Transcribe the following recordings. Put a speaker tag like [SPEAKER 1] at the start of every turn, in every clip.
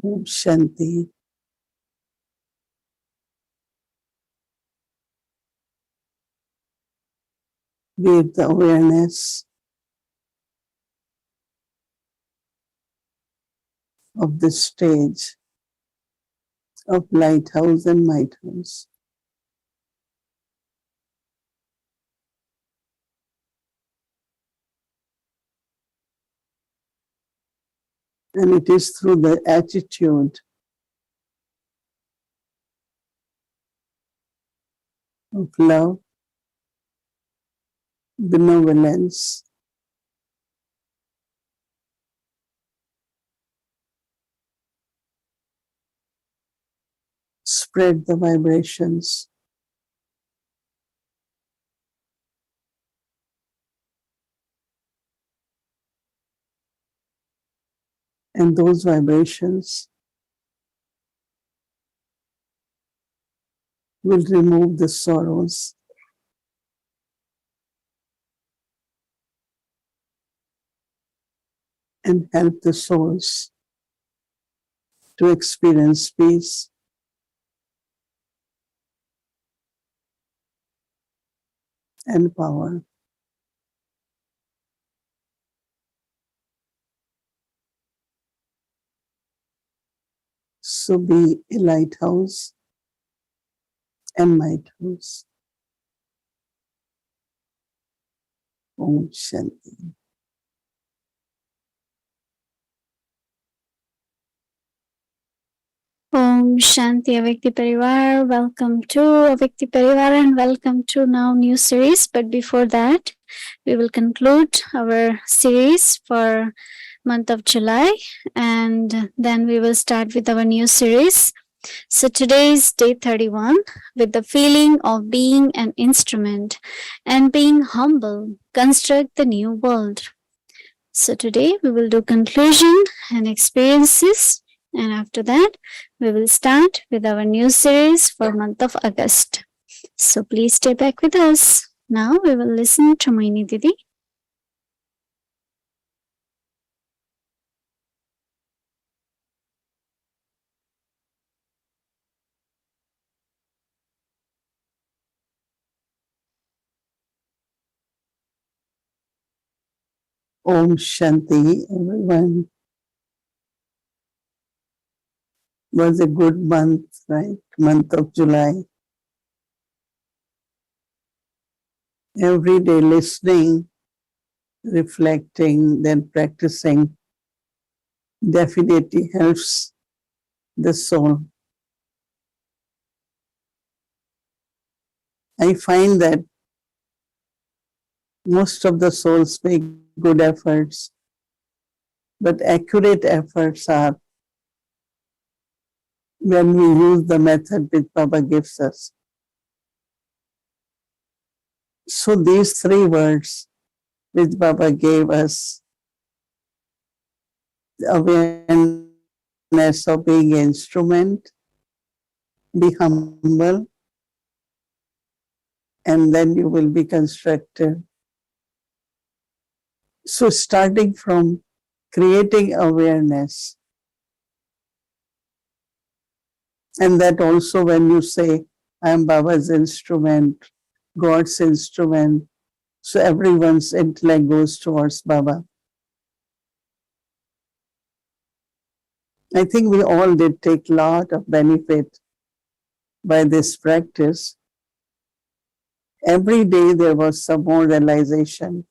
[SPEAKER 1] Om Shanti. With the awareness of the stage of Lighthouse and Mighthouse. And it is through the attitude of love, benevolence, spread the vibrations. And those vibrations will remove the sorrows and help the souls to experience peace and power. So be a lighthouse and Lighthouse. Om Shanti.
[SPEAKER 2] Om Shanti Avyakti Parivar. Welcome to Avyakti Parivar and welcome to now new series. But before that, we will conclude our series for month of July and then we will start with our new series. So today is day 31 with the feeling of being an instrument and being humble, construct the new world. So today we will do conclusion and experiences. And after that, we will start with our new series for month of August. So please stay back with us. Now we will listen to Mohini Didi.
[SPEAKER 1] Om Shanti, everyone. Was a good month, right? Month of July. Every day listening, reflecting, then practicing definitely helps the soul. I find that most of the souls make good efforts, but accurate efforts are when we use the method which Baba gives us. So these three words which Baba gave us, the awareness of being an instrument, be humble, and then you will be constructive. So starting from creating awareness, and that also when you say, I am Baba's instrument, God's instrument, so everyone's intellect goes towards Baba. I think we all did take a lot of benefit by this practice. Every day there was some more realization.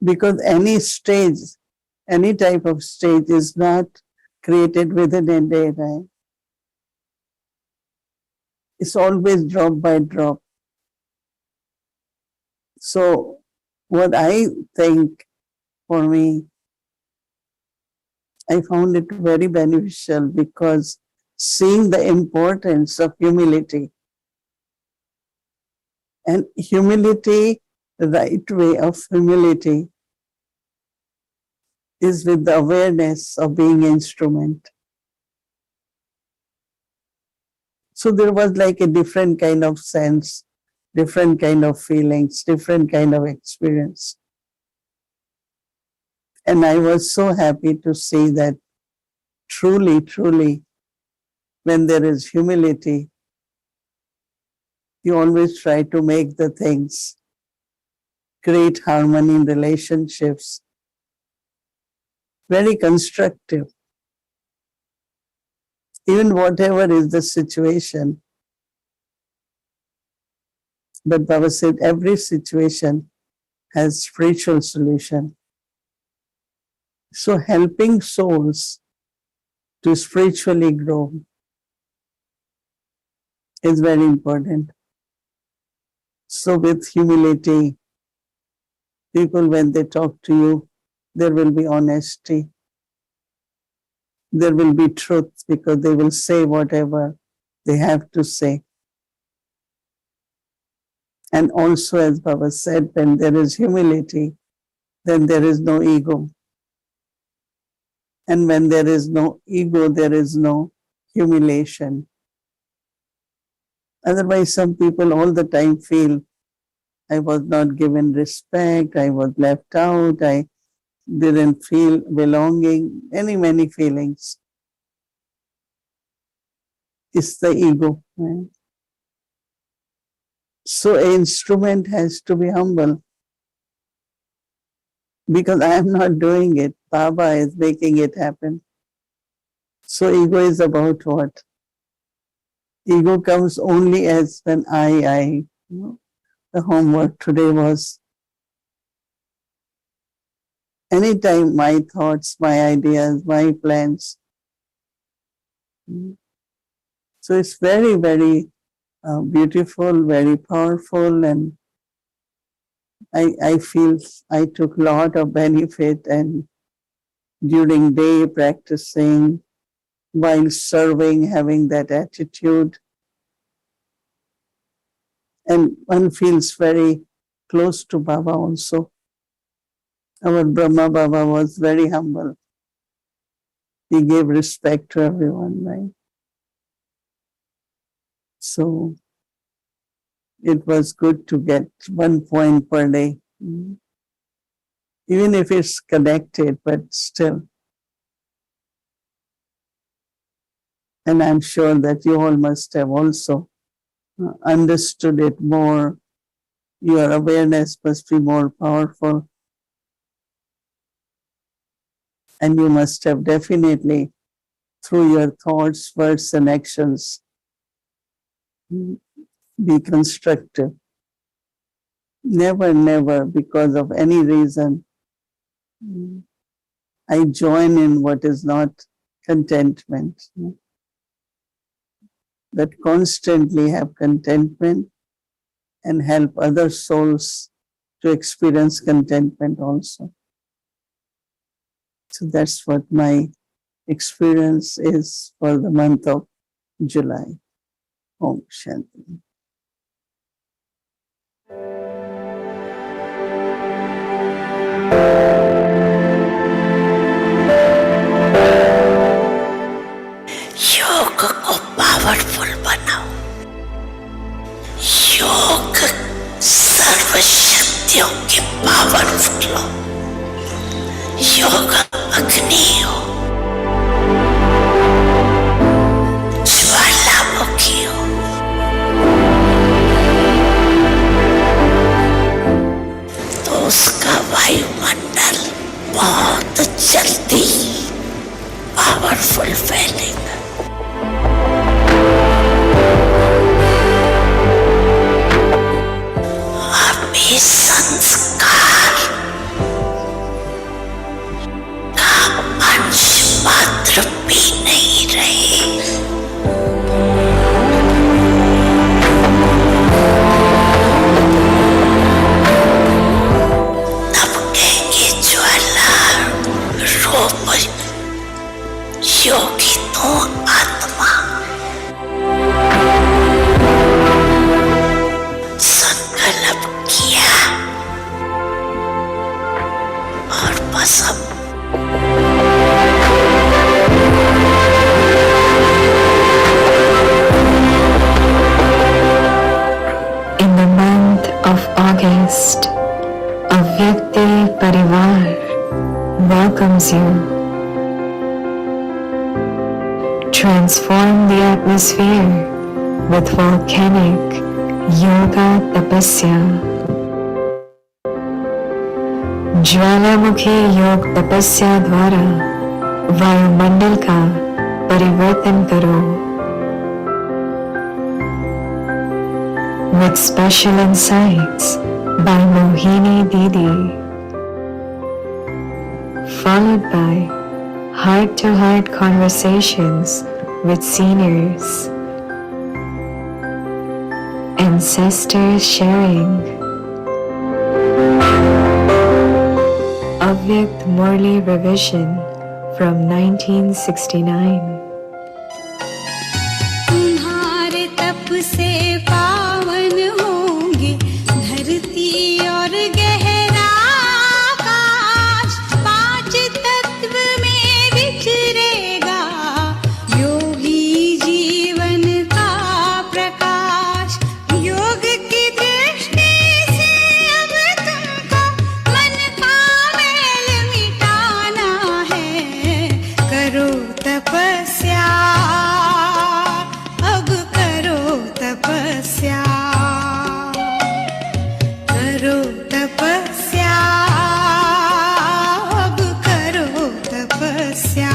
[SPEAKER 1] Because any stage, any type of stage is not created within a day, right? It's always drop by drop. So what I think for me, I found it very beneficial because seeing the importance of humility. And humility, the right way of humility is with the awareness of being instrument. So there was like a different kind of sense, different kind of feelings, different kind of experience. And I was so happy to see that truly, truly, when there is humility, you always try to make the things, create harmony in relationships, very constructive. Even whatever is the situation. But Baba said every situation has spiritual solution. So helping souls to spiritually grow is very important. So with humility, people when they talk to you, there will be honesty. There will be truth because they will say whatever they have to say. And also, as Baba said, when there is humility, then there is no ego. And when there is no ego, there is no humiliation. Otherwise, some people all the time feel, I was not given respect, I was left out, I didn't feel belonging, many feelings. It's the ego. Right? So an instrument has to be humble because I am not doing it. Baba is making it happen. So ego is about what? Ego comes only as when I. The homework today was anytime my thoughts, my ideas, my plans. So it's very, very beautiful, very powerful, and I feel I took a lot of benefit and during day practicing, while serving, having that attitude. And one feels very close to Baba also. Our Brahma Baba was very humble. He gave respect to everyone, right? So it was good to get 1 point per day. Even if it's connected, but still. And I'm sure that you all must have also understood it more. Your awareness must be more powerful. And you must have definitely, through your thoughts, words, and actions, be constructive. Never, because of any reason, I join in what is not contentment. But constantly have contentment and help other souls to experience contentment also. So that's what my experience is for the month of July. Om Shanti.
[SPEAKER 3] योग को powerful बनाओ, योग सर्वशक्तियों के powerful हो, योग अग्नि हो, ज्वालामुखी हो, तो उसका वायुमंडल बहुत जल्दी पावरफुल फैलेगा। अभी संस्कार का अंश मात्र भी नहीं रहे, तब कहेंगे ज्वाला रूप योगी तो आत्मा, संकल्प किया और बस अब
[SPEAKER 4] In the month of August, Avyakti Parivar welcomes you. Transform the atmosphere with volcanic yoga tapasya. ज्वालामुखी योग तपस्या द्वारा वायुमंडल का परिवर्तन करो. With special insights by Mohini Didi, followed by heart-to-heart conversations with seniors, ancestors sharing. Avyakt Murali revision from 1969.
[SPEAKER 5] तुम्हारे तप से पावन होंगे धरती और गहरा आकाश, पांच तत्व में विचरेगा योगी जीवन का प्रकाश. योग की दृष्टि से अब तुमको मन का मैल मिटाना है. करो तपस्या, अब करो तपस्या, करो तपस्या, अब करो तपस्या.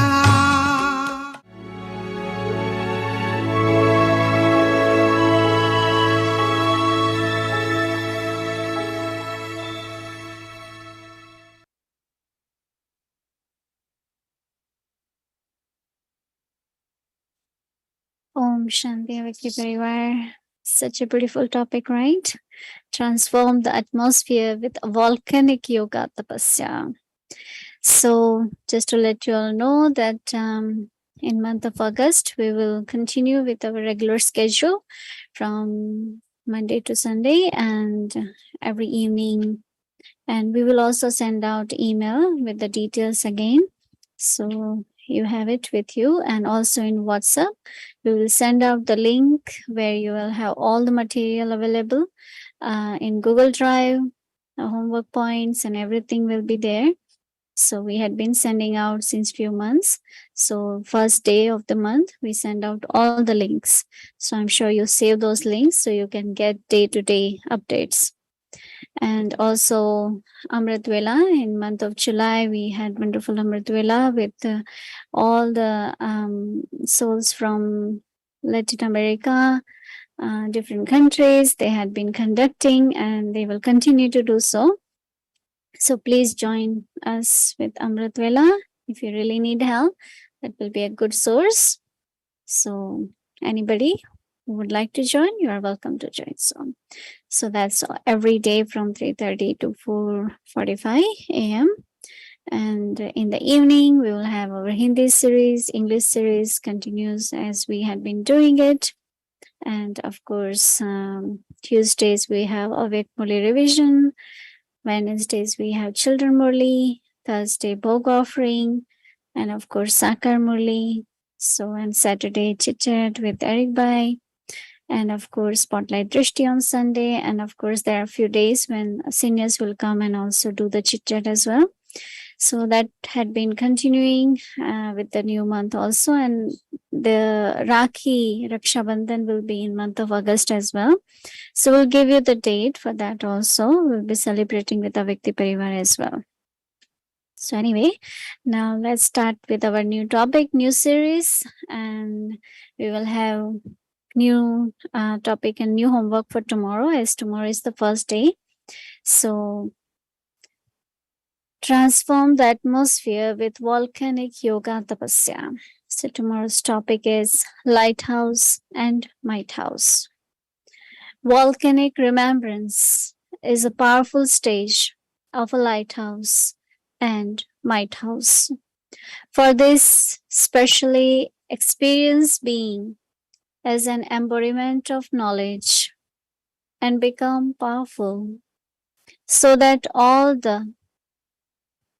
[SPEAKER 2] Om Shanti Avakti Parivar. Such a beautiful topic, right? Transform the atmosphere with a volcanic yoga tapasya. So, just to let you all know that in month of August, we will continue with our regular schedule from Monday to Sunday and every evening. And we will also send out email with the details again. So you have it with you, and also in WhatsApp we will send out the link where you will have all the material available in Google Drive, homework points and everything will be there. So we had been sending out since few months. So first day of the month we send out all the links. So I'm sure you save those links so you can get day-to-day updates. And also Amrit Vela in month of July, we had wonderful Amrit Vela with all the souls from Latin America, different countries. They had been conducting and they will continue to do so. So please join us with Amrit Vela if you really need help. That will be a good source. So anybody who would like to join, you are welcome to join. So that's every day from 3:30 to 4:45 a.m. And in the evening, we will have our Hindi series, English series continues as we had been doing it. And of course, Tuesdays we have Avek Murali revision. Wednesdays we have Children Murali. Thursday Bhog offering. And of course, Sakar Murali. So, and Saturday Chit Chat with Eric Bhai. And of course, Spotlight Drishti on Sunday. And of course, there are a few days when seniors will come and also do the chit chat as well. So that had been continuing with the new month also. And the Rakhi, Raksha Bandhan will be in month of August as well. So we'll give you the date for that also. We'll be celebrating with Avikti Parivar as well. So anyway, now let's start with our new topic, new series. And we will have new topic and new homework for tomorrow, as tomorrow is the first day. So transform the atmosphere with volcanic yoga tapasya. So tomorrow's topic is Lighthouse and Might House. Volcanic remembrance is a powerful stage of a lighthouse and Might House. For this specially experienced being as an embodiment of knowledge and become powerful, so that all the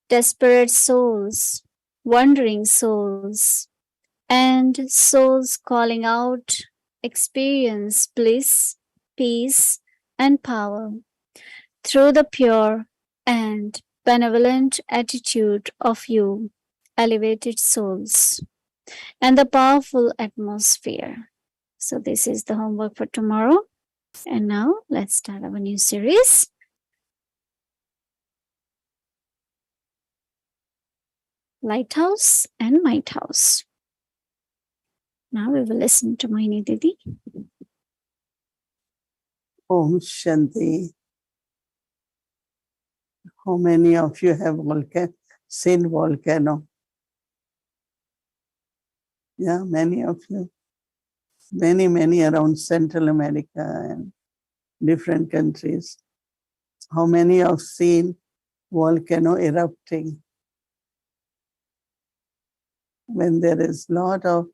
[SPEAKER 2] desperate souls, wandering souls, and souls calling out experience bliss, peace, and power through the pure and benevolent attitude of you, elevated souls. and the powerful atmosphere. So, this is the homework for tomorrow. And now, let's start our new series. Lighthouse and Might House. Now we will listen to Mohini Didi.
[SPEAKER 1] Om Shanti. How many of you have seen volcano? Yeah, many of you. Many around Central America and different countries. How many have seen volcano erupting? When there is lot of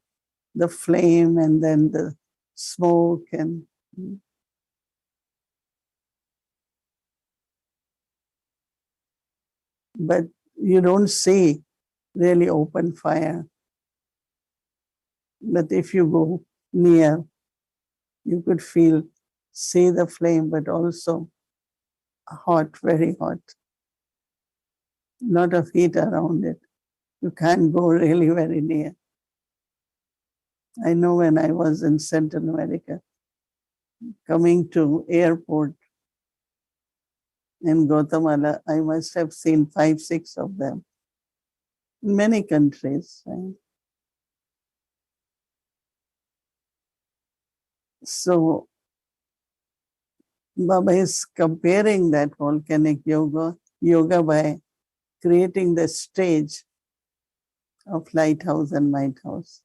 [SPEAKER 1] the flame and then the smoke and but you don't see really open fire. But if you go near, you could see the flame, but also hot, very hot. Lot of heat around it. You can't go really very near. I know when I was in Central America, coming to airport in Guatemala, I must have seen 5, 6 of them in many countries. Right? So Baba is comparing that volcanic yoga by creating the stage of Lighthouse and Might House.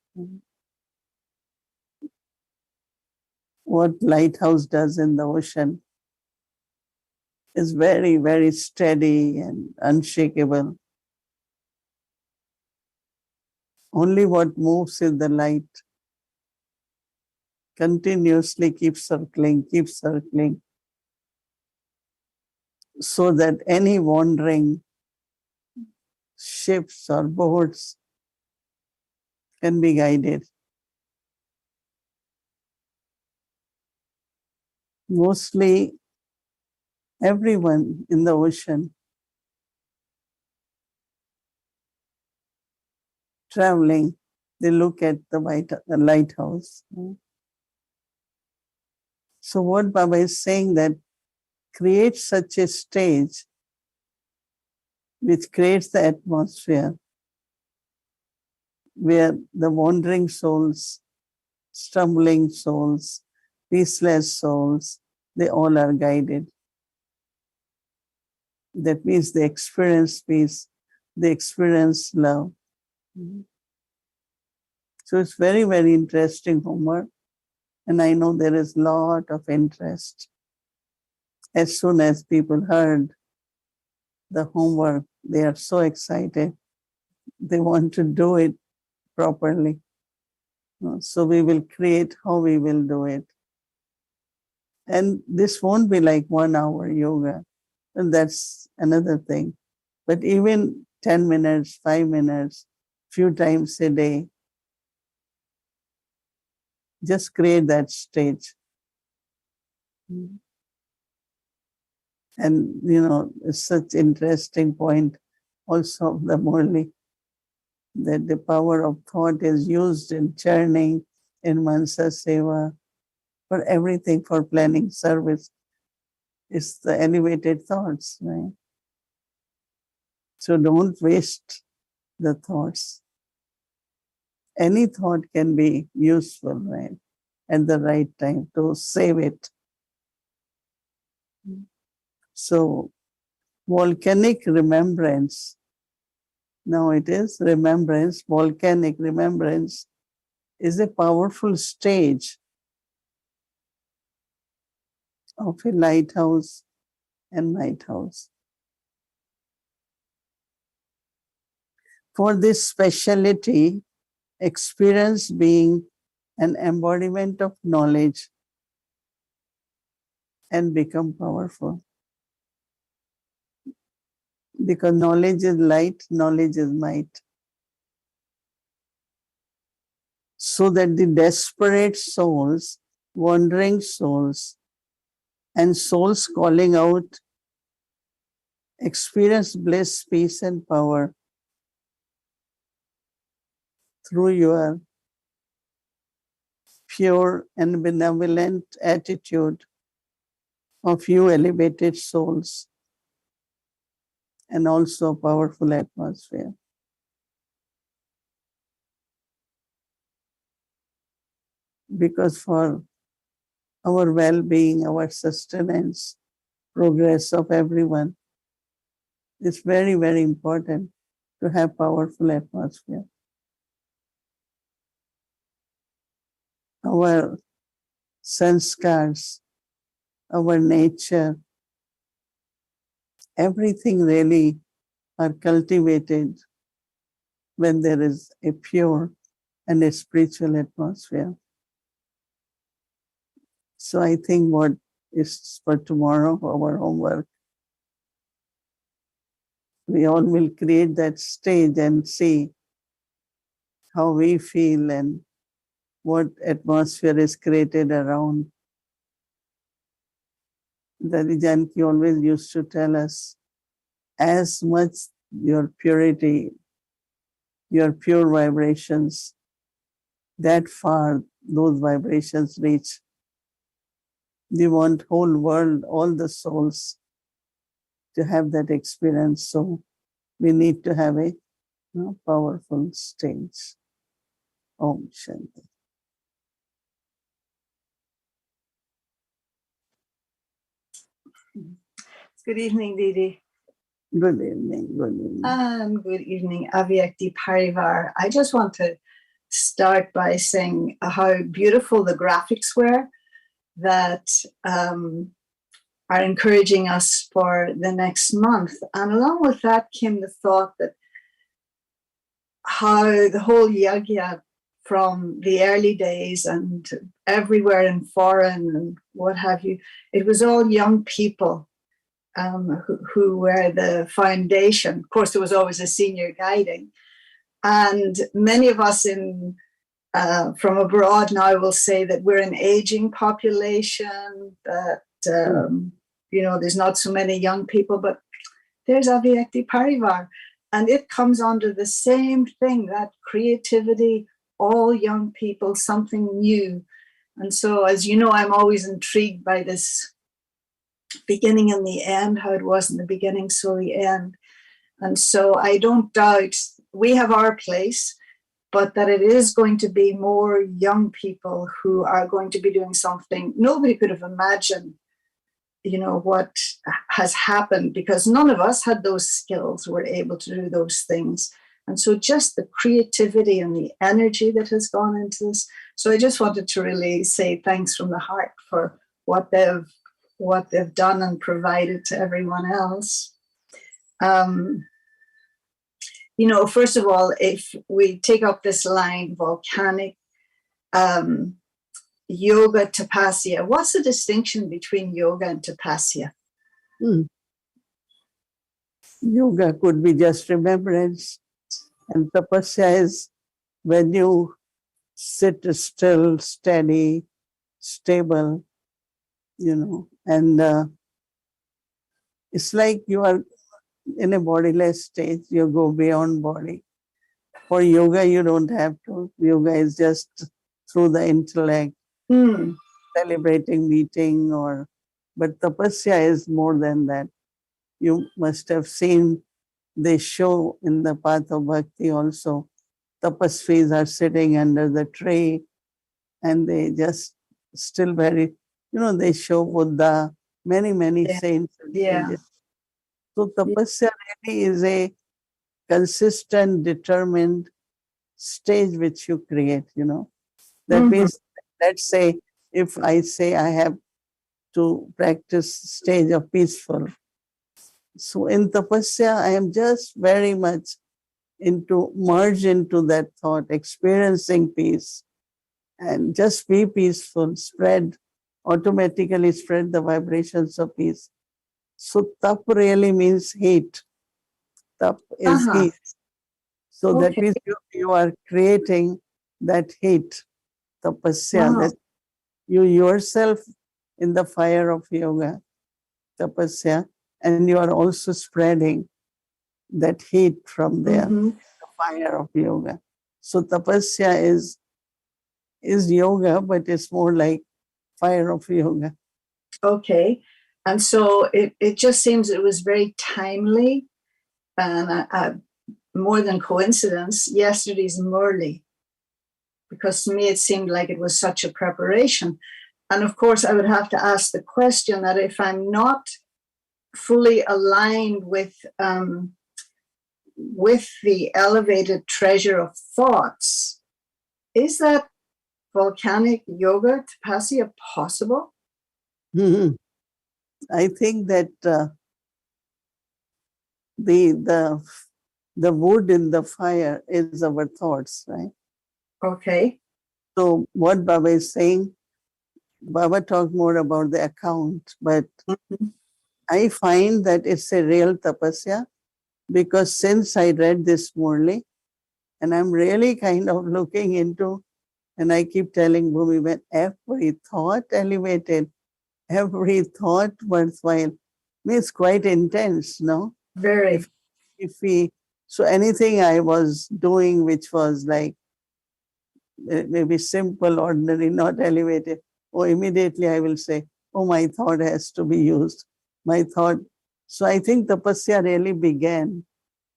[SPEAKER 1] What Lighthouse does in the ocean is very, very steady and unshakable. Only what moves is the light. Continuously keeps circling, so that any wandering ships or boats can be guided. Mostly everyone in the ocean traveling, they look at the lighthouse. So what Baba is saying that create such a stage which creates the atmosphere where the wandering souls, stumbling souls, peaceless souls, they all are guided. That means they experience peace, they experience love. So it's very, very interesting homework. And I know there is a lot of interest. As soon as people heard the homework, they are so excited. They want to do it properly. So we will create how we will do it. And this won't be like 1 hour yoga. And that's another thing. But even 10 minutes, 5 minutes, few times a day, just create that stage. And, it's such interesting point also of the Murali, that the power of thought is used in churning, in Mansa Seva, for everything, for planning service. It's the elevated thoughts, right? So don't waste the thoughts. Any thought can be useful, right? At the right time to save it. So volcanic remembrance. Now it is remembrance, volcanic remembrance is a powerful stage of a lighthouse and Might House. For this speciality, experience being an embodiment of knowledge and become powerful. Because knowledge is light, knowledge is might. So that the desperate souls, wandering souls, and souls calling out experience bliss, peace, and power through your pure and benevolent attitude of you elevated souls, and also a powerful atmosphere. Because for our well-being, our sustenance, progress of everyone, it's very, very important to have powerful atmosphere. Our sanskars, our nature, everything really are cultivated when there is a pure and a spiritual atmosphere. So I think what is for tomorrow, our homework, we all will create that stage and see how we feel and what atmosphere is created around. Daddy Janki always used to tell us, as much your purity, your pure vibrations, that far those vibrations reach. We want whole world, all the souls to have that experience. So we need to have a powerful stage. Om Shanti.
[SPEAKER 6] Good evening, Didi.
[SPEAKER 1] Good evening, good evening.
[SPEAKER 6] And good evening, Avyakti Parivar. I just want to start by saying how beautiful the graphics were that are encouraging us for the next month. And along with that came the thought that how the whole yagya from the early days and everywhere in foreign and what have you, it was all young people who were the foundation. Of course, there was always a senior guiding. And many of us from abroad now will say that we're an aging population, that, there's not so many young people, but there's Avyakti Parivar. And it comes under the same thing, that creativity, all young people, something new. And so, as you know, I'm always intrigued by this beginning and the end, how it was in the beginning, so the end. And so I don't doubt we have our place, but that it is going to be more young people who are going to be doing something nobody could have imagined, what has happened, because none of us had those skills, were able to do those things. And so just the creativity and the energy that has gone into this. So I just wanted to really say thanks from the heart for what they've done and provided to everyone else. First of all, if we take up this line, volcanic, yoga, tapasya, what's the distinction between yoga and tapasya?
[SPEAKER 1] Yoga could be just remembrance, and tapasya is when you sit still, steady, stable, and it's like you are in a bodiless state, you go beyond body. For yoga, you don't have to. Yoga is just through the intellect, celebrating, meeting, but tapasya is more than that. You must have seen they show in the path of bhakti also. Tapasvis are sitting under the tree and they just still very, they show Buddha, many saints.
[SPEAKER 6] Yeah.
[SPEAKER 1] So tapasya really is a consistent, determined stage which you create, That means, let's say, if I say I have to practice stage of peaceful. So in tapasya, I am just very much merge into that thought, experiencing peace, and just be peaceful, automatically spread the vibrations of peace. So tap really means heat. Tap is heat. So that means you are creating that heat, tapasya, that you yourself in the fire of yoga, tapasya, and you are also spreading that heat from there, the fire of yoga. So tapasya is yoga, but it's more like fire of yoga.
[SPEAKER 6] Okay. And so it just seems it was very timely and more than coincidence, yesterday's Murali, because to me it seemed like it was such a preparation. And of course, I would have to ask the question that if I'm not fully aligned with the elevated treasure of thoughts, is that volcanic yoga tapasya possible?
[SPEAKER 1] Mhm. I think that the wood in the fire is our thoughts, right?
[SPEAKER 6] Okay.
[SPEAKER 1] So what Baba is saying, Baba talked more about the account, but
[SPEAKER 6] Mhm.
[SPEAKER 1] I find that it's a real tapasya because since I read this Murli, and I'm really kind of looking into, and I keep telling Bhumi, when every thought elevated, every thought worthwhile, means quite intense, no?
[SPEAKER 6] Very.
[SPEAKER 1] If we, so anything I was doing which was like maybe simple, ordinary, not elevated, or immediately I will say, oh, my thought has to be used. My thought. So I think tapasya really began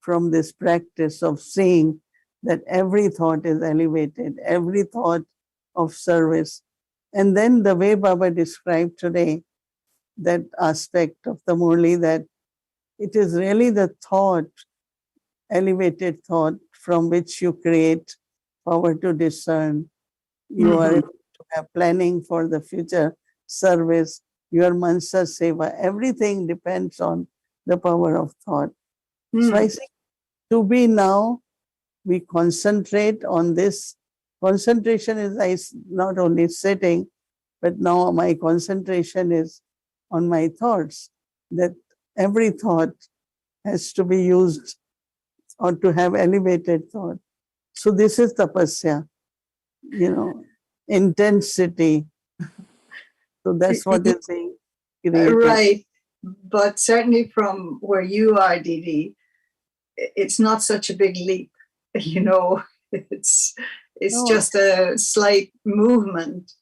[SPEAKER 1] from this practice of seeing that every thought is elevated, every thought of service. And then the way Baba described today, that aspect of the Murli, that it is really the thought, elevated thought, from which you create power to discern. You are
[SPEAKER 6] Mhm.
[SPEAKER 1] able to have planning for the future service, your mansa seva, everything depends on the power of thought. So I
[SPEAKER 6] Hmm.
[SPEAKER 1] think to be now, we concentrate on this. Concentration is not only sitting, but now my concentration is on my thoughts, that every thought has to be used or to have elevated thought. So this is tapasya, intensity. So that's what is being created.
[SPEAKER 6] Right. But certainly from where you are, Didi, it's not such a big leap. You know, it's
[SPEAKER 1] No,
[SPEAKER 6] just a slight movement.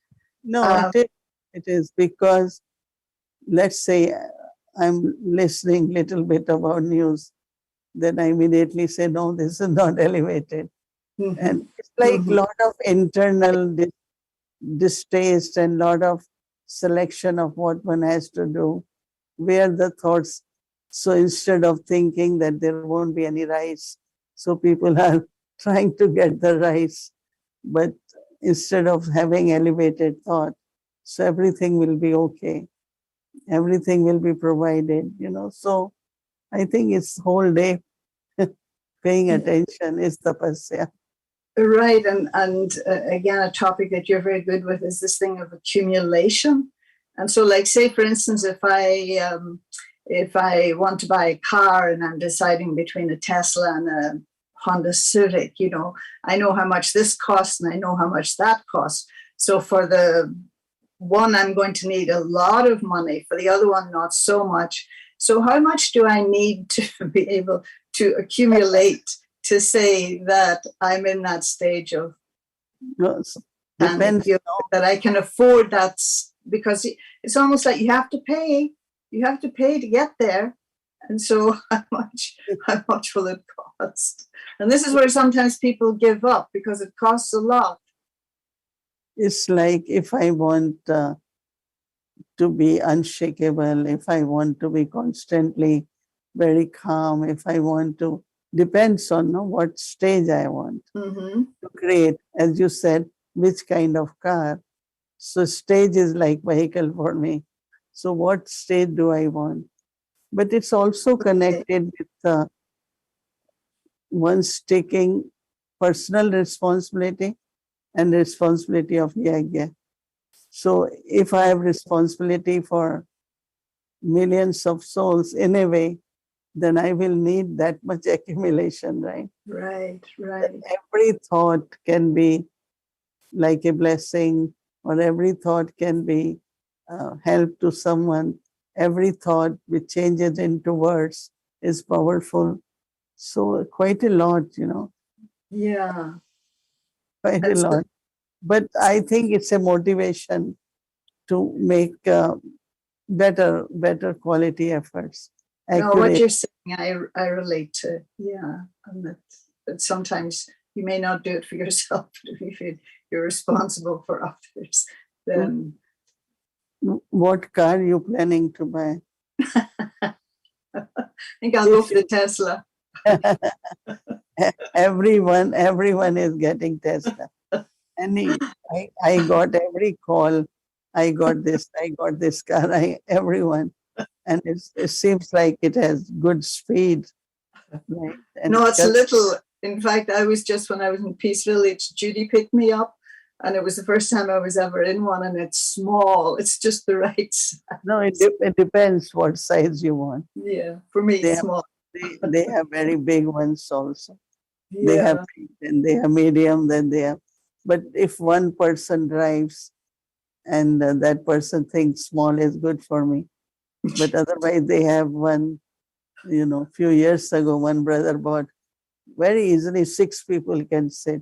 [SPEAKER 1] no,
[SPEAKER 6] Um,
[SPEAKER 1] it is. It is because let's say I'm listening little bit about news, then I immediately say, no, this is not elevated. And
[SPEAKER 6] mhm,
[SPEAKER 1] it's like
[SPEAKER 6] mhm.
[SPEAKER 1] lot of internal distaste and lot of selection of what one has to do, where the thoughts. So instead of thinking that there won't be any rice, so people are trying to get the rice, but instead of having elevated thought, so everything will be okay, everything will be provided. So I think it's whole day paying attention is tapasya.
[SPEAKER 6] Right, and again, a topic that you're very good with is this thing of accumulation. And so, like, say for instance, if I want to buy a car and I'm deciding between a Tesla and a Honda Civic, I know how much this costs and I know how much that costs. So for the one, I'm going to need a lot of money. For the other one, not so much. So how much do I need to be able to accumulate to say that I'm in that stage of
[SPEAKER 1] Yes.
[SPEAKER 6] and
[SPEAKER 1] Depends.
[SPEAKER 6] that I can afford that, because it's almost like you have to pay to get there. And so how much will it cost? And this is where sometimes people give up because it costs a lot.
[SPEAKER 1] It's like if I want to be unshakable, if I want to be constantly very calm, if I want to, depends on what stage I want
[SPEAKER 6] Mm-hmm.
[SPEAKER 1] to create. As you said, which kind of car. So stage is like vehicle for me. So what stage do I want? But it's also
[SPEAKER 6] Okay.
[SPEAKER 1] connected with one's taking personal responsibility and responsibility of yagya. So if I have responsibility for millions of souls in a way, then I will need that much accumulation, right?
[SPEAKER 6] Right,
[SPEAKER 1] That
[SPEAKER 6] right.
[SPEAKER 1] every thought can be like a blessing, or every thought can be help to someone. Every thought which changes into words is powerful. So quite a lot.
[SPEAKER 6] Yeah.
[SPEAKER 1] quite a
[SPEAKER 6] That's
[SPEAKER 1] lot. But I think it's a motivation to make better quality efforts,
[SPEAKER 6] no, what
[SPEAKER 1] accurate.
[SPEAKER 6] you're saying, I relate to. Yeah, and that sometimes you may not do it for yourself, but if you feel you're responsible for others, then
[SPEAKER 1] What car you planning to buy?
[SPEAKER 6] I think I'll go for the Tesla.
[SPEAKER 1] Everyone is getting Tesla. And I got every call. I got this car. Everyone, and it seems like it has good speed, right? And
[SPEAKER 6] No, it's
[SPEAKER 1] just
[SPEAKER 6] little. In fact, I was just when I was in Peace Village, Judy picked me up, and it was the first time I was ever in one, and it's small. It's just the right size.
[SPEAKER 1] no, it depends what size you want.
[SPEAKER 6] Yeah, for me,
[SPEAKER 1] They
[SPEAKER 6] it's
[SPEAKER 1] have
[SPEAKER 6] small.
[SPEAKER 1] they have very big ones also. They have
[SPEAKER 6] Yeah,
[SPEAKER 1] big, then they have medium, then they have. But if one person drives and that person thinks small is good for me, but otherwise they have one. Few years ago, one brother bought very easily 6 people can sit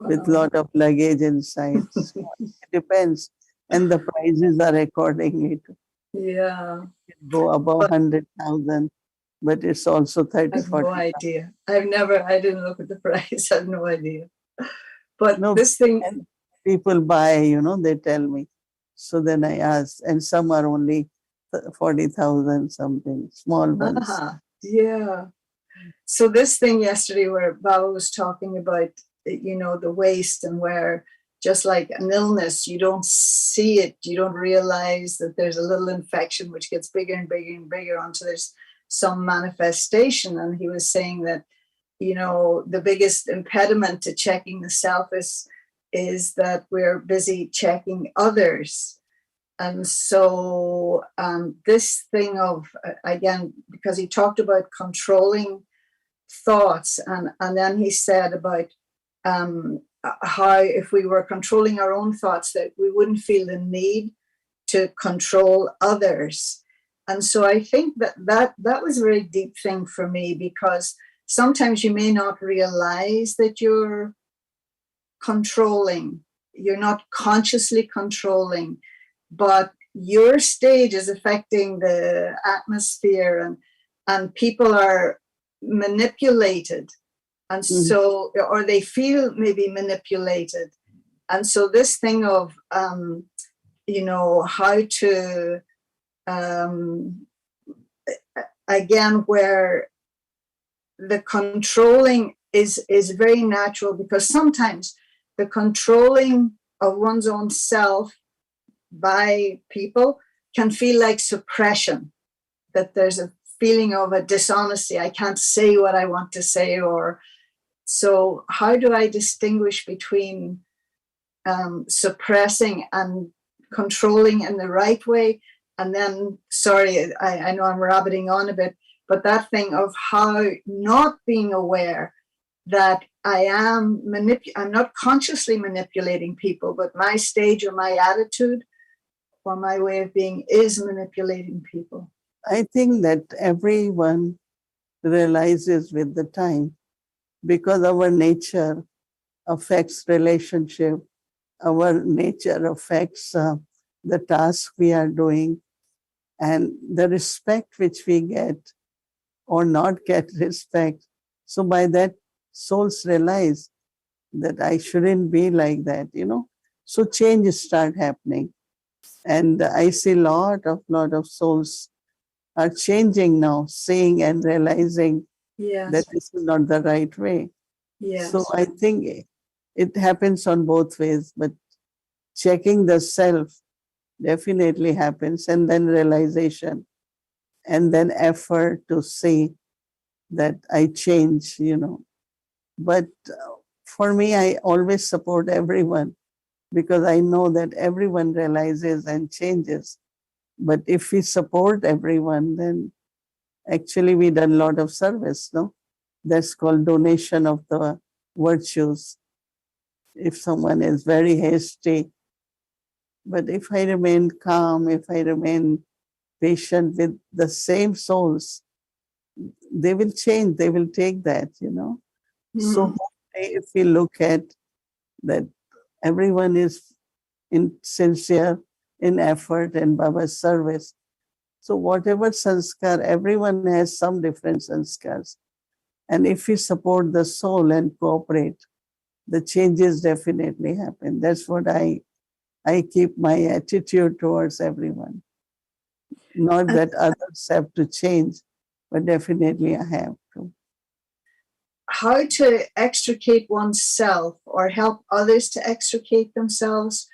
[SPEAKER 1] with
[SPEAKER 6] wow.
[SPEAKER 1] lot of luggage inside. So it depends, and the prices are accordingly to
[SPEAKER 6] Yeah,
[SPEAKER 1] go above
[SPEAKER 6] but
[SPEAKER 1] 100,000, but it's also
[SPEAKER 6] I
[SPEAKER 1] 30,
[SPEAKER 6] have no
[SPEAKER 1] 40,000.
[SPEAKER 6] idea. I didn't look at the price. I have no idea. But
[SPEAKER 1] No,
[SPEAKER 6] this thing,
[SPEAKER 1] and people buy, they tell me. So then I ask, and some are only 40,000 something, small ones.
[SPEAKER 6] yeah. So this thing yesterday where Baba was talking about, the waste and where just like an illness, you don't see it, you don't realize that there's a little infection which gets bigger and bigger and bigger until there's some manifestation. And he was saying that, the biggest impediment to checking the self is that we're busy checking others. And so this thing of, again, because he talked about controlling thoughts, and then he said about how if we were controlling our own thoughts, that we wouldn't feel the need to control others. And so I think that was a very deep thing for me, because sometimes you may not realize that you're controlling, you're not consciously controlling, but your stage is affecting the atmosphere, and people are manipulated, and so, or they feel maybe manipulated. And so this thing of how to again, where the controlling is very natural, because sometimes the controlling of one's own self by people can feel like suppression, that there's a feeling of a dishonesty. I can't say what I want to say. Or so how do I distinguish between suppressing and controlling in the right way? And then, sorry, I know I'm rabbiting on a bit, but that thing of how not being aware that I'm not consciously manipulating people, but my stage or my attitude or my way of being is manipulating people.
[SPEAKER 1] I think that everyone realizes with the time, because our nature affects relationship, our nature affects the task we are doing, and the respect which we get or not get respect. So by that, souls realize that I shouldn't be like that, So changes start happening. And I see lot of souls are changing now, seeing and realizing
[SPEAKER 6] Yes.
[SPEAKER 1] that this is not the right way.
[SPEAKER 6] Yes.
[SPEAKER 1] So I think it happens on both ways, but checking the self definitely happens, and then realization, and then effort to see that I change, But for me, I always support everyone, because I know that everyone realizes and changes. But if we support everyone, then actually we done a lot of service, no? That's called donation of the virtues. If someone is very hasty, but if I remain calm, if I remain patient with the same souls, they will change, they will take that, So if we look at that everyone is sincere in effort and Baba's service. So whatever sanskar, everyone has some different sanskars. And if we support the soul and cooperate, the changes definitely happen. That's what I keep my attitude towards everyone. Not
[SPEAKER 6] Uh,
[SPEAKER 1] that others have to change, but definitely I have to.
[SPEAKER 6] how to extricate oneself or help others to extricate themselves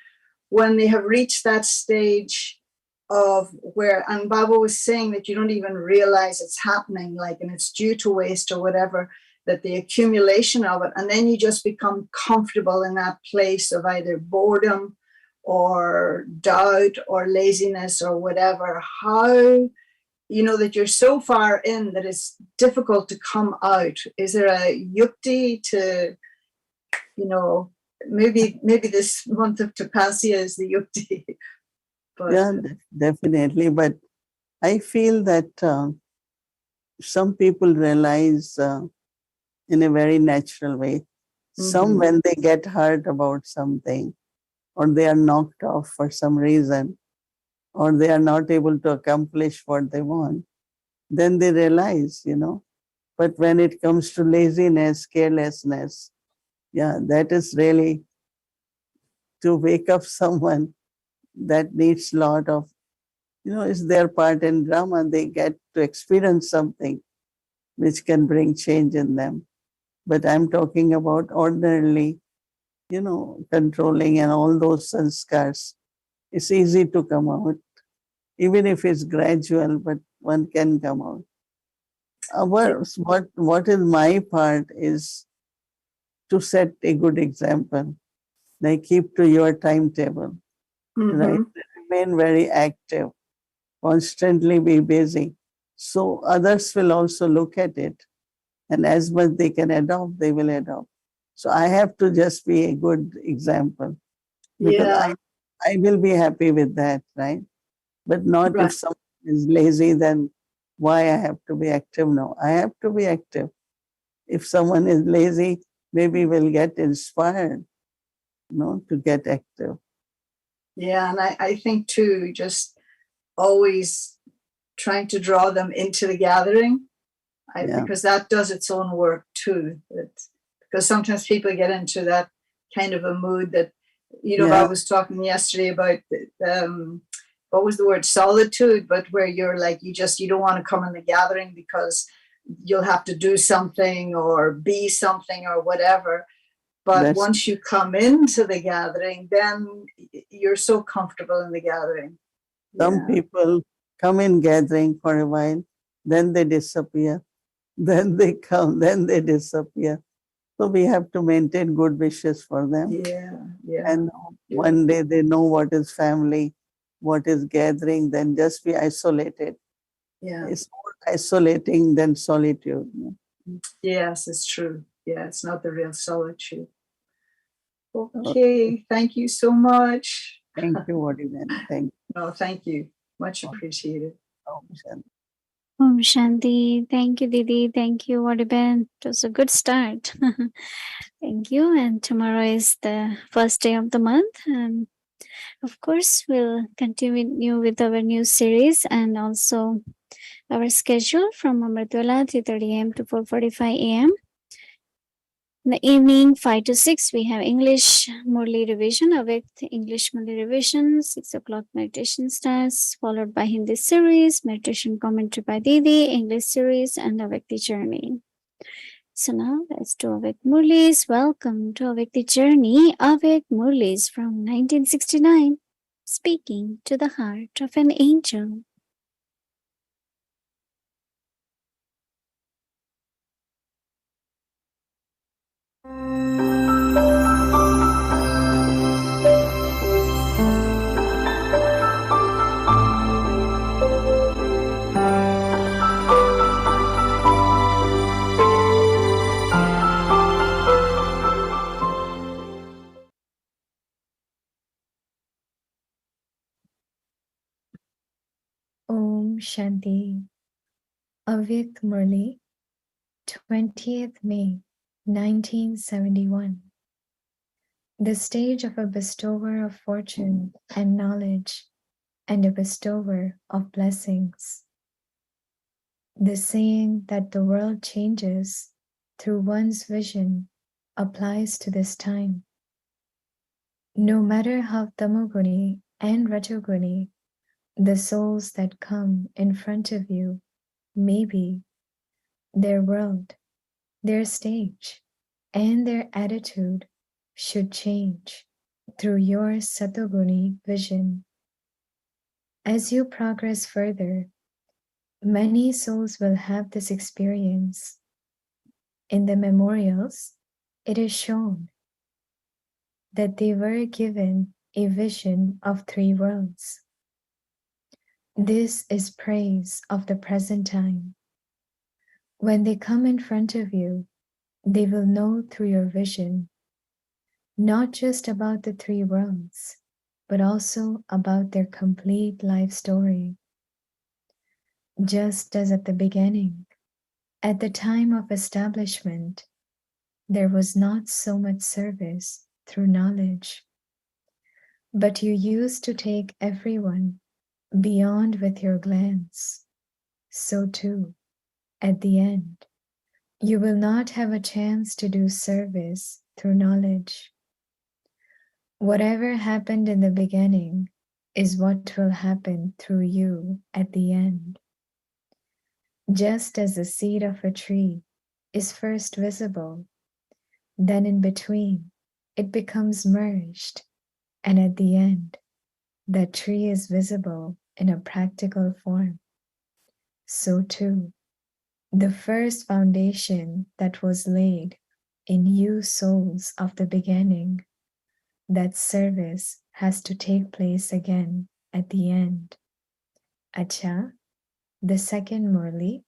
[SPEAKER 6] when they have reached that stage of where, and Baba was saying that you don't even realize it's happening, like, and it's due to waste or whatever, that the accumulation of it, and then you just become comfortable in that place of either boredom or doubt or laziness or whatever. How, that you're so far in that it's difficult to come out. Is there a yukti to, maybe this month of tapasya is the yukti? But
[SPEAKER 1] Yeah, definitely. But I feel that some people realize in a very natural way. Some, when they get hurt about something, or they are knocked off for some reason, or they are not able to accomplish what they want, then they realize, But when it comes to laziness, carelessness, yeah, that is really to wake up someone that needs a lot of, it's their part in drama. They get to experience something which can bring change in them. But I'm talking about ordinarily, controlling and all those sanskars. It's easy to come out, even if it's gradual, but one can come out. What is my part is to set a good example. Like keep to your timetable, right? Remain very active, constantly be busy. So others will also look at it. And as much they can adopt, they will adopt. So I have to just be a good example because
[SPEAKER 6] yeah,
[SPEAKER 1] I will be happy with that, right? But not if
[SPEAKER 6] right.
[SPEAKER 1] someone is lazy, then why I have to be active? No, I have to be active. If someone is lazy, maybe will get inspired, to get active.
[SPEAKER 6] Yeah, and I think too, just always trying to draw them into the gathering,
[SPEAKER 1] Yeah,
[SPEAKER 6] because that does its own work too. Because sometimes people get into that kind of a mood that, I
[SPEAKER 1] yeah,
[SPEAKER 6] was talking yesterday about what was the word, solitude, but where you're like, you don't want to come in the gathering because you'll have to do something or be something or whatever. But
[SPEAKER 1] that's
[SPEAKER 6] once you come into the gathering, then you're so comfortable in the gathering.
[SPEAKER 1] some
[SPEAKER 6] Yeah.
[SPEAKER 1] people come in gathering for a while, then they disappear, then they come, then they disappear. So we have to maintain good wishes for them.
[SPEAKER 6] Yeah. Yeah.
[SPEAKER 1] And
[SPEAKER 6] Yeah.
[SPEAKER 1] one day they know what is family, what is gathering, then just be isolated.
[SPEAKER 6] Yeah.
[SPEAKER 1] It's more isolating than solitude.
[SPEAKER 6] Yes, it's true. Yeah, it's not the real solitude.
[SPEAKER 1] So
[SPEAKER 6] Okay. Thank you so much.
[SPEAKER 1] thank you, Vodiman. Thank
[SPEAKER 6] No, thank you. Much
[SPEAKER 1] you.
[SPEAKER 6] appreciated.
[SPEAKER 2] Om Shanti. Thank you, Didi. Thank you, Vodiben. It was a good start. Thank you. And tomorrow is the first day of the month. And of course, we'll continue with our new series and also our schedule from Amritwala 3:30 a.m. to 4:45 a.m. In the evening, 5 to 6, we have English Murali revision, awake English Murali revision, 6 o'clock meditation starts, followed by Hindi series, meditation commentary by Didi, English series, and awake the journey. So now let's do awake Murlis. Welcome to awake the journey. Awake Murlis from 1969, speaking to the heart of an angel.
[SPEAKER 4] Om Shanti. Avik Murli, 20th May, 1971. the stage of a bestower of fortune and knowledge and a bestower of blessings. The saying that the world changes through one's vision applies to this time. No matter how tamoguni and rajoguni the souls that come in front of you may be, their world, their stage, and their attitude should change through your satoguni vision. As you progress further, many souls will have this experience. In the memorials, it is shown that they were given a vision of 3 worlds. This is praise of the present time. When they come in front of you, they will know through your vision, not just about the 3 worlds, but also about their complete life story. Just as at the beginning, at the time of establishment, there was not so much service through knowledge, but you used to take everyone beyond with your glance. So too, at the end, you will not have a chance to do service through knowledge. Whatever happened in the beginning is what will happen through you at the end. Just as the seed of a tree is first visible, then in between it becomes merged, and at the end, that tree is visible in a practical form. So too, the first foundation that was laid in you souls of the beginning, that service has to take place again at the end. Acha, the second Murali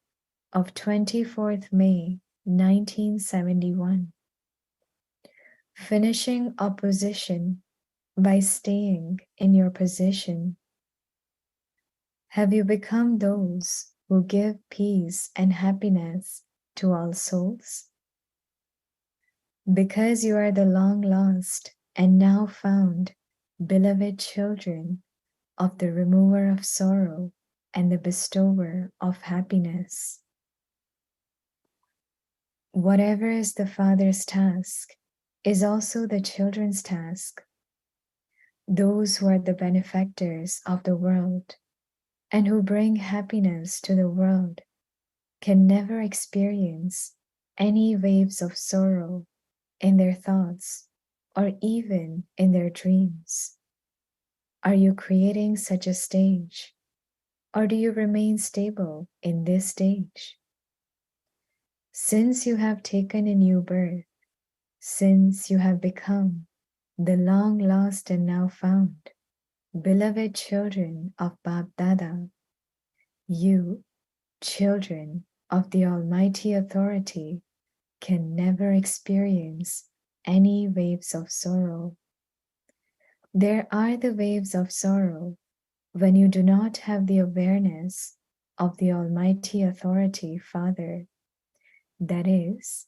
[SPEAKER 4] of 24th May 1971. Finishing opposition by staying in your position. Have you become those who give peace and happiness to all souls? Because you are the long lost and now found beloved children of the remover of sorrow and the bestower of happiness. Whatever is the Father's task is also the children's task. Those who are the benefactors of the world and who bring happiness to the world can never experience any waves of sorrow in their thoughts or even in their dreams. Are you creating such a stage, or do you remain stable in this stage? Since you have taken a new birth, since you have become the long lost and now found beloved children of Bab Dada, you, children of the Almighty Authority, can never experience any waves of sorrow. There are the waves of sorrow when you do not have the awareness of the Almighty Authority Father. That is,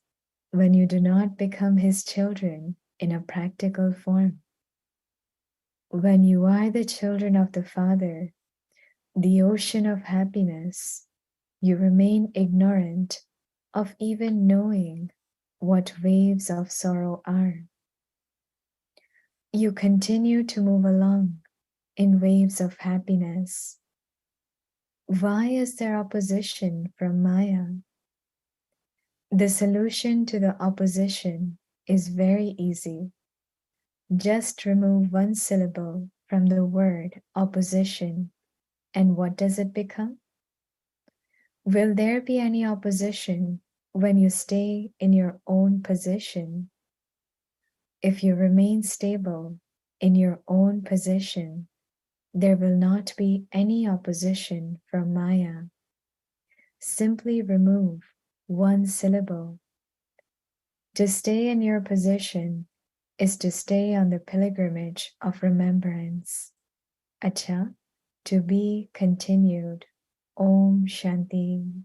[SPEAKER 4] when you do not become His children in a practical form. When you are the children of the Father, the ocean of happiness, you remain ignorant of even knowing what waves of sorrow are. You continue to move along in waves of happiness. Why is there opposition from Maya? The solution to the opposition is very easy. Just remove one syllable from the word opposition, and what does it become? Will there be any opposition when you stay in your own position? If you remain stable in your own position, there will not be any opposition from Maya. Simply remove one syllable. To stay in your position is to stay on the pilgrimage of remembrance. Acha, to be continued. Om Shanti.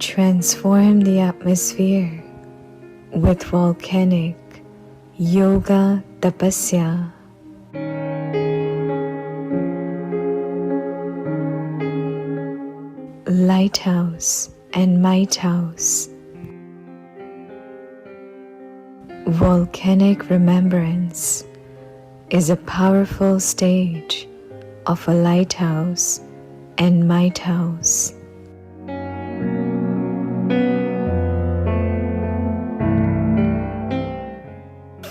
[SPEAKER 4] Transform the atmosphere with volcanic yoga tapasya. Lighthouse and Might House. Volcanic remembrance is a powerful stage of a lighthouse and Might House.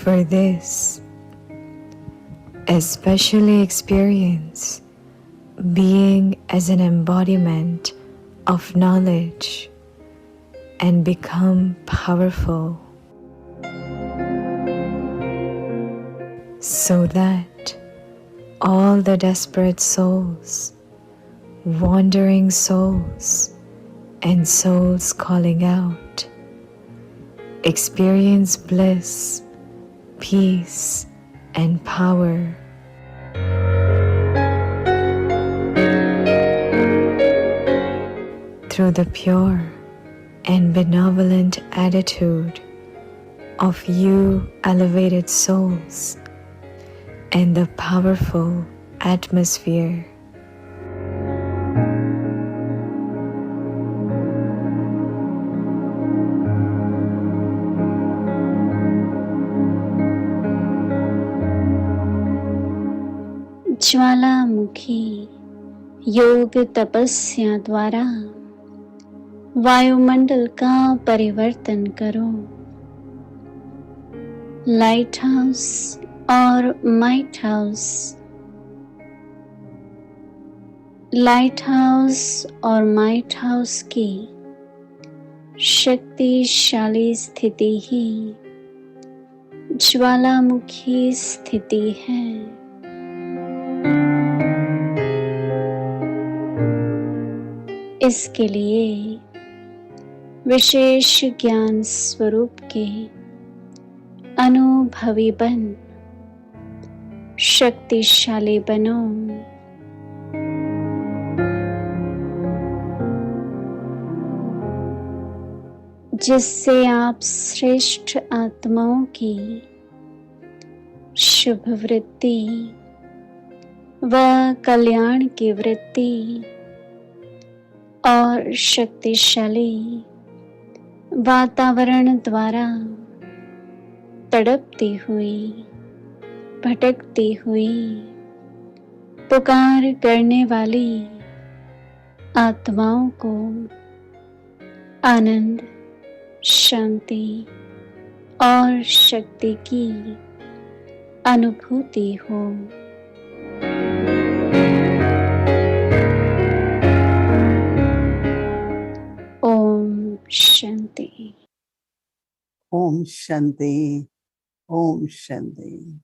[SPEAKER 4] For this, especially experience being as an embodiment of knowledge and become powerful, so that all the desperate souls, wandering souls, and souls calling out experience bliss, peace, and power. Through the pure and benevolent attitude of you elevated souls and the powerful atmosphere.
[SPEAKER 2] ज्वालामुखी योग तपस्या द्वारा वायुमंडल का परिवर्तन करो। Light house और might house, light house और might house की शक्तिशाली स्थिति ही ज्वालामुखी स्थिति है। इसके लिए विशेष ज्ञान स्वरूप के अनुभवी बन शक्तिशाली बनो। जिससे आप श्रेष्ठ आत्माओं की शुभ वृत्ति व कल्याण की वृत्ति और शक्तिशाली वातावरण द्वारा तड़पती हुई, भटकती हुई, पुकार करने वाली आत्माओं को आनंद, शांति और शक्ति की अनुभूति हो। Om Shanti.
[SPEAKER 1] Om Shanti. Om Shanti.